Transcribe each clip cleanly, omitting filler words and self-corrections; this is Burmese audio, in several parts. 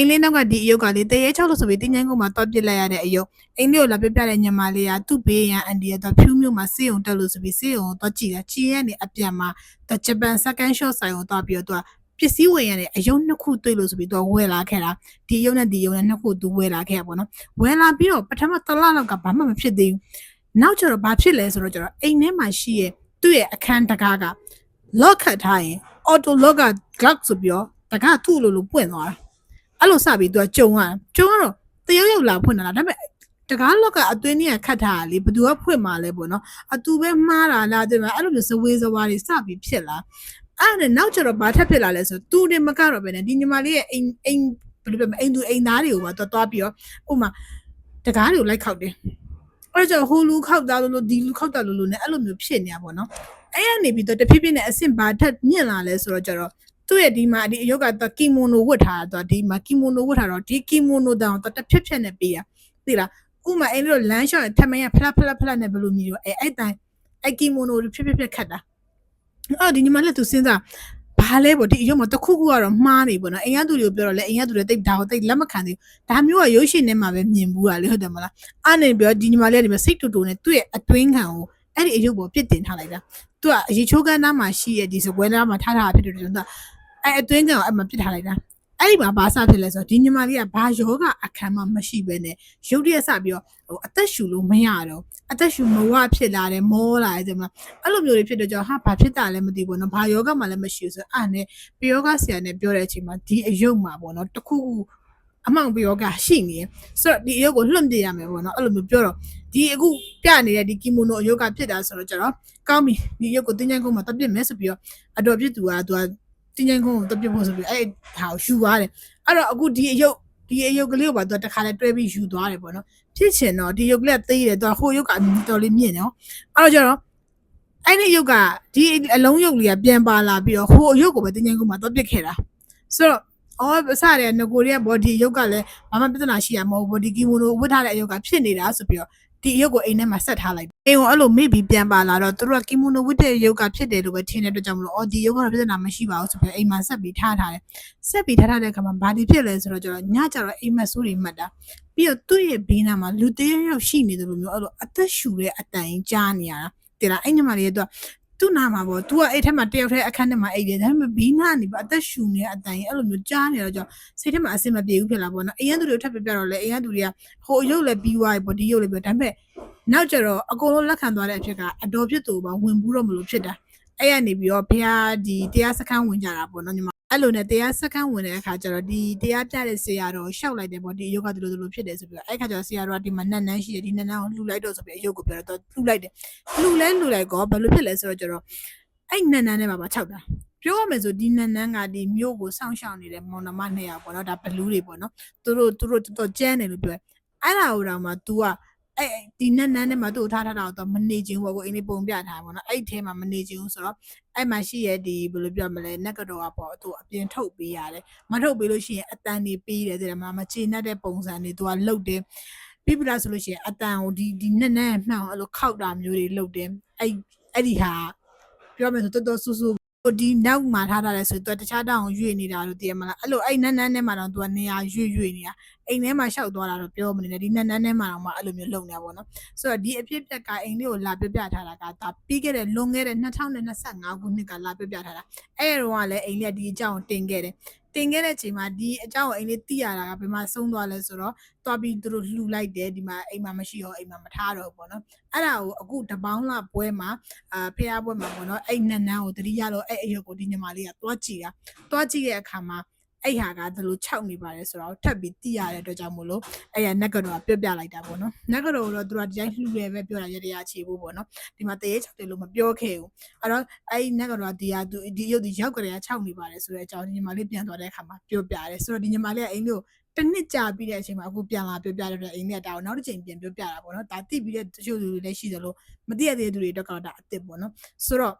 အိမ်လေးနောက်ကဒီအယုတ်ကလေတရေချောက်လို့ဆိုပြီးတင်းချိုင်းကုန်းမှာတော့ပြစ်လိုက်ရတဲ့အယုတ်အိမ်လေးကိုလာပြပြတဲ့ညမလေးကသူ့ဘေးရန်အန်တီကတော့ဖြူးမျိုးမှာစေးုံတက်လို့ဆိုပြီးစေးုံတော့ကြည်တာကြည်ရနေအပြန်မှာဂျပန် second shot ဆိုင်ကိုတော့ပြီးတော့ပစ္စည်းဝယ်ရတဲ့အယုတ်နှစ်ခုတွေ့လို့ဆိုပြီးတော့ဝယ်လာခဲ့တာဒီအယုတ်နဲ့ဒီအယုတ်နဲ့နှစ်ခုသူဝယ်လာခဲ့ရပေါ့နော်ဝယ်လာပြီးတော့ပထမတစ်လလောက်ကဘာမှမဖြစ်သေးဘူးနောက်ကျတော့ဘာဖြစ်လဲဆိုတော့ကျတော့အိမ်ထဲမှာရှိရဲ့သူ့ရဲ့အခန်းတကားက lock ခတ်ထားရင် auto lock က glock ဆိုပြီးတော့တကားထုလို့ပွင့်သွားတာအဲ့လိုစပြီးသူကကြုံတော့တရုတ်ရောက်လာဖွင့်လာတာဒါပေမဲ့တကား lock ကအသွင်းကြီးကခတ်ထားတာလေဘသူကဖွင့်มาလဲပေါ့နော်အတူပဲမှားတာလားတဲ့အဲ့လိုမျိုးဇဝေးဇဝါတွေစပြီးဖြစ်လာအဲ့ဒါနောက်ကျတော့ဘာထပ်ဖြစ်လာလဲဆိုသူတွေမကတော့ပဲねဒီညီမလေးရဲ့အိမ်ဘယ်လိုပြောမလဲအိမ်သူအိမ်သားတွေကိုပါသွားပြီးတော့ဥမာတကားတွေကိုလိုက်ခောက်တယ်အဲ့ကြောင့်ဟိုလူခောက်တာလို့ဒီလူခောက်တာလို့ねအဲ့လိုမျိုးဖြစ်နေတာပေါ့နော်အဲ့ရနေပြီးတော့တဖြည်းဖြည်းနဲ့အဆင့်ဘာထက်မြင့်လာလဲဆိုတော့ကျတော့သူ့ရဲ့ဒီမှာဒီအယုတ်ကကီမိုနိုဝတ်ထားတာဒီမှာကီမိုနိုဝတ်ထားတော့ဒီကီမိုနိုတောင်တော့တစ်ဖြက်ဖြက်နဲ့ပေးရသိလားဥမာအဲ့လိုလမ်းလျှောက်ထမင်းရဖလက်နဲ့ဘယ်လိုမျိုးအဲ့တိုင်းအဲ့ကီမိုနိုဖြက်ခတ်တာအော်ဒီညီမလည်းသူစဉ်းစားဘာလဲပေါ့ဒီအယုတ်မှာတခုခုကတော့မှားနေပေါ့နော်အိမ်ရသူတွေကိုပြောတော့လေအိမ်ရသူတွေတိတ်ဒါကိုတိတ်လက်မခံသေးဘူးဒါမျိုးကရုပ်ရှင်ထဲမှာပဲမြင်ဘူးတာလေဟုတ်တယ်မလားအဲ့နေပြောဒီညီမလေးကဒီမှာစိတ်တူတူနဲ့သူ့ရဲ့အတွင်းခံကိုအဲ့ဒီအယုတ်ပေါ်ပြစ်တင်ထားလိုက်တာသူကအရေချိုးကန်းသားမှာရှိရဲ့ဒီစကွဲသားမှာထားတာဖြစ်တယ်သူကအဲ့အတွင်းကအဲ့မှာပြစ်ထားလိုက်တာအဲ့ဒီမှာဘာစဖြစ်လဲဆိုတော့ဒီညီမလေးကဘာယောဂအခမ်းမှမရှိဘဲနဲ့ရုပ်တရက်စပြီးတော့ဟိုအသက်ရှူလို့မရတော့အသက်ရှူမဝဖြစ်လာတယ်မောလာတယ်ဒီမှာအဲ့လိုမျိုးတွေဖြစ်တော့ကြောင့်ဟာဘာဖြစ်တာလဲမသိဘူးနော်ဘာယောဂမှလည်းမရှိဘူးဆိုအဲ့နဲ့ပယောဂဆရာနဲ့ပြောတဲ့အချိန်မှာဒီအယုတ်မှာပေါ့နော်တခုခုအမှောင်ပယောဂရှိနေတယ်ဆိုတော့ဒီအယုတ်ကိုလွှင့်ပြရမယ်ပေါ့နော်အဲ့လိုမျိုးပြောတော့ဒီအခုပြနေတဲ့ဒီကီမိုနိုအယုတ်ကဖြစ်တာဆိုတော့ကျတော့ကောင်းပြီဒီအယုတ်ကိုတင်းချိုင်းကုန်းမှာတက်ပြစ်မယ်ဆိုပြီးတော့အတော်ပြစ်သူကသူကတင်းချိုင်းကုန်းကိုတက်ပြစ်ဖို့ဆိုပြီးအဲ့ဟာကိုယူသွားတယ်အဲ့တော့အခုဒီအယုတ်ကလေးကိုပါသူတခါလဲတွဲပြီးယူသွားတယ်ပေါ့နော်ဖြစ်ချင်တော့ဒီယုတ်ကလေးသေးတယ်သူဟိုယုတ်ကတော်လေးမြင့်နော်အဲ့တော့ကျတော့အဲ့ဒီယုတ်ကဒီအလုံးယုတ်လေးကပြန်ပါလာပြီးတော့ဟိုအယုတ်ကိုပဲတင်းချိုင်းကုန်းမှာတက်ပြစ်ခဲ့တာဆိုတော့အော်စတယ်ငကိုရီးယားဘော်ဒီယုတ်ကလည်းဘာမှပြဿနာရှိရမဟုတ်ဘော်ဒီကီမိုနိုဝတ်ထားတဲ့အယုတ်ကဖြစ်နေတာဆိုပြီးတော့ဒီအယုတ်ကိုအိမ်ထဲမှာဆက်ထားလိုက်အိမ်ကိုအဲ့လိုမိပြီးပြန်ပါလာတော့သူတို့ကကီမိုနိုဝတ်တဲ့ယုတ်ကဖြစ်တယ်လို့ပဲထင်တဲ့အတွက်ကြောင့်မလို့အော်ဒီယုတ်ကတော့ပြဿနာမရှိပါဘူးဆိုပြီးအိမ်မှာဆက်ပြီးထားထားတယ်ဆက်ပြီးထားထားတဲ့အခါမှာဘာဒီဖြစ်လဲဆိုတော့ကျတော့ညကျတော့အိမ်မက်ဆိုးတွေမှတ်တာပြီးတော့သူ့ရဲ့ဘေးနားမှာလူတယောက်ရှိနေတယ်လို့မျိုးအဲ့လိုအသက်ရှူတဲ့အတိုင်ကြားနေရတာတင်လားအဲ့ညီမလေးရဲ့သူ့နာမှာပေါ့ तू ကအဲ့ထက်မှာတယောက်တည်းအခန်းထဲမှာအိတ်တယ်ဒါပေမဲ့ဘီးနာနေပါအသက်ရှူနေတဲ့အတိုင်အဲ့လိုမျိုးကြားနေတော့ကြောင့်စိတ်ထဲမှာအဆင်မပြေဘူးဖြစ်လာပေါ့နော်အိမ်ရသူတွေထပ်ပြတော့လေအိမ်ရသူတွေကဟိုရုပ်လည်းပြီးသွားပြီပေါ့ဒီရုပ်လည်းပြီးဒါပေမဲ့နောက်ကျတော့အကုန်လုံးလက်ခံသွားတဲ့အဖြစ်ကအတော်ဖြစ်သူပါဝင်ဘူးတော့မလို့ဖြစ်တာအဲ့ရနေပြီးတော့ဘုရားဒီတရားစခန်းဝင်ကြတာပေါ့နော်ညီမအဲ့လိုနဲ့တရားစခန်းဝင်တဲ့အခါကျတော့ဒီတရားပြတဲ့ဆရာတော်ရှောက်လိုက်တယ်ပေါ့ဒီအယုတ်ကဒီလိုဖြစ်တယ်ဆိုပြီးတော့အဲ့ခါကျတော့ဆရာတော်ကဒီမှာနတ်နန်းရှိတယ်ဒီနတ်နန်းကိုလှူလိုက်တော့ဆိုပြီးအယုတ်ကိုပြောတော့လှူလိုက်တယ်လှူလိုက်ကောဘယ်လိုဖြစ်လဲဆိုတော့ကျတော့အဲ့နန်းနဲ့မှာ6တာပြောရမယ်ဆိုဒီနန်းကဒီမြို့ကိုစောင့်ရှောက်နေတဲ့မောင်နှမ2ယောက်ပေါ့နော်ဒါဘလူးတွေပေါ့နော်သူတို့တော်ကျန်းတယ်လို့ပြောအဲ့ဒါဟိုတော့မှ तू ကအဲ့ဒီနန်းနဲ့မှာသူ့ထားတာတော့မနေချင်းပေါ့ကိုအင်းလေးပုံပြထားပေါ့နော်အဲ့ထဲမှာမနေချင်းဆိုတော့အဲ့မှာရှိရဲ့ဒီဘယ်လိုပြောမလဲနက်ကတော့ပေါ့သူအပြင်ထုတ်ပေးရတယ်မထုတ်ပေးလို့ရှိရင်အတန်နေပေးတယ်တဲ့မှာမချေနှက်တဲ့ပုံစံတွေ तू ကလုတ်တယ်ပြီးပြလားဆိုလို့ရှိရင်အတန်ကိုဒီနက်နဲ့မှောင်အဲ့လိုခောက်တာမျိုးတွေလုတ်တယ်အဲ့ဒီဟာပြောမယ်ဆိုတော်ဆူဒီနောက်မှာထားတာလဲဆိုတော့တခြားတောင်ရွေ့နေတာလို့တည်ရမလားအဲ့လိုအဲ့နန်းထဲမှာတော့ तू ကနေရာရွေ့နေတာအိမ်ထဲမှာရှောက်သွားတာတော့ပြောမနေနဲ့ဒီနန်းထဲမှာတော့မှအဲ့လိုမျိုးလုံနေတာပေါ့နော်ဆိုတော့ဒီအဖြစ်ပြက်ကအိမ်လေးကိုလာပြထားတာကဒါပြီးခဲ့တဲ့လွန်ခဲ့တဲ့2025ခုနှစ်ကလာပြထားတာအဲ့တော့ကလည်းအိမ်လေးဒီအကြောင်းတင်ခဲ့တဲ့ချိန်မှာဒီအကြောင်းကိုအိမ်လေးသိရတာကဘယ်မှာဆုံးသွားလဲဆိုတော့သွားပြီးသူတို့လှူလိုက်တယ်ဒီမှာအိမ်မှာမရှိတော့အိမ်မှာမထားတော့ဘူးပေါ့နော်အဲ့ဒါကိုအခုတပေါင်းလာပွဲမှာဖះပွဲမှာပေါ့နော်အဲ့နန်းကိုတတိယတော့အဲ့အရုပ်ကိုဒီညီမလေးကသွားကြည့်တဲ့အခါမှာအဲ့ဟာကဒီလို6နေပါတယ်ဆိုတော့ထပ်ပြီးသိရတဲ့အတွက်ကြောင့်မို့လို့အဲ့ရနက်ကတော့ပြပြလိုက်တာပေါ့နော်နက်ကတော့တော့သူကဒီတိုင်းလှူတယ်ပဲပြောတာရတရားချေဖို့ပေါ့နော်ဒီမှာတရေ6တယ်လို့မပြောခဲ့ဘူးအဲ့တော့အဲ့နက်ကတော့ဒီရုပ်ဒီရောက်ကြတဲ့6နေပါတယ်ဆိုတဲ့အကြောင်းညီမလေးပြန်သွားတဲ့အခါမှာပြောပြတယ်ဆိုတော့ဒီညီမလေးကအိမ်ကိုတစ်နှစ်ကြာပြီးတဲ့အချိန်မှာအခုပြန်လာပြောပြတဲ့အိမ်နဲ့ဒါကိုနောက်တစ်ချိန်ပြန်ပြောပြတာပေါ့နော်ဒါသိပြီးတဲ့တချို့လူတွေလည်းရှိတယ်လို့မသိရသေးတဲ့သူတွေတော့ကတော့ဒါအစ်စ်ပေါ့နော်ဆိုတော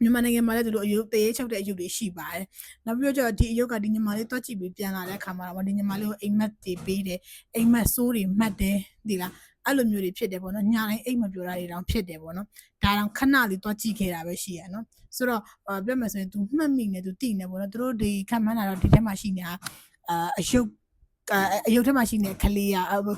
့မြန်မာနိုင်ငံမှာလည်းဒီလိုအယုတ်တရေချုပ်တဲ့အယုတ်တွေရှိပါတယ်။နောက်ပြီးတော့ဒီအယုတ်ကဒီညီမလေးတွက်ကြည့်ပြီးပြန်လာတဲ့အခါမှာတော့ဒီညီမလေးကိုအိမ်မက်တွေပေးတယ်။အိမ်မက်ဆိုးတွေမှတ်တယ်ဒီလားအဲ့လိုမျိုးတွေဖြစ်တယ်ပေါ့နော်။ညတိုင်းအိမ်မပြောတာတွေတောင်ဖြစ်တယ်ပေါ့နော်။ဒါတောင်ခဏလေးတွက်ကြည့်ခဲ့တာပဲရှိရနော်။ဆိုတော့ပြောမယ်ဆိုရင် तू မှတ်မိနေ तू သိနေပေါ့နော်။သူတို့ဒီခံမှန်းတာတော့ဒီထဲမှာရှိနေတာ အယုတ်အယုတ်ထက်မှရှိနေခလေး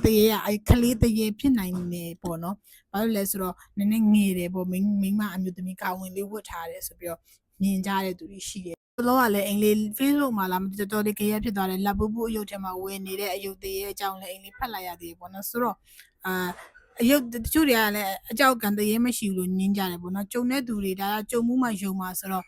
တရေကခလေးတရေဖြစ်နိုင်နေပေါ့နော်ဘာလို့လဲဆိုတော့နည်းနည်းငယ်တယ်ပေါ့မိမအမျိုးသမီးကောင်းဝင်လေးဝတ်ထားတယ်ဆိုပြီးတော့မြင်ကြတဲ့သူတွေရှိတယ်လောကလည်းအင်္ဂလိပ် Facebook မှာလာမတော်တော်လေးကြရဖြစ်သွားတယ်လက်ပူပူအယုတ်ထဲမှာဝင်နေတဲ့အယုတ်တရေအကြောင်းလည်းအင်္ဂလိပ်ဖတ်လိုက်ရသေးတယ်ပေါ့နော်ဆိုတော့အယုတ်တချို့တွေကလည်းအကြောက်ကံတရေမရှိဘူးလို့ညင်းကြတယ်ပေါ့နော်ကြုံတဲ့သူတွေဒါကကြုံမှုမှယုံမှာဆိုတော့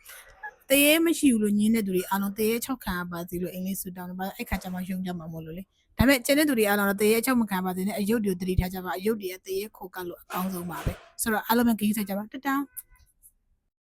တရေမရှိဘူးလို့ညင်းတဲ့သူတွေအားလုံးတရေ6ခံရပါစေလို့အင်္ဂလိပ်ဆူတောင်းတယ်အဲ့ခါကျမှယုံကြမှာမို့လို့လေဒါပေမဲ့ကျန်တဲ့သူတွေအားလုံးတော့တရေ6မခံပါစေနဲ့အယုတ်တွေတတိထားကြပါအယုတ်တွေတရေခိုကတ်လို့အကောင်းဆုံးပါပဲဆိုတော့အားလုံးပဲဂရုစိုက်ကြပါတတန်း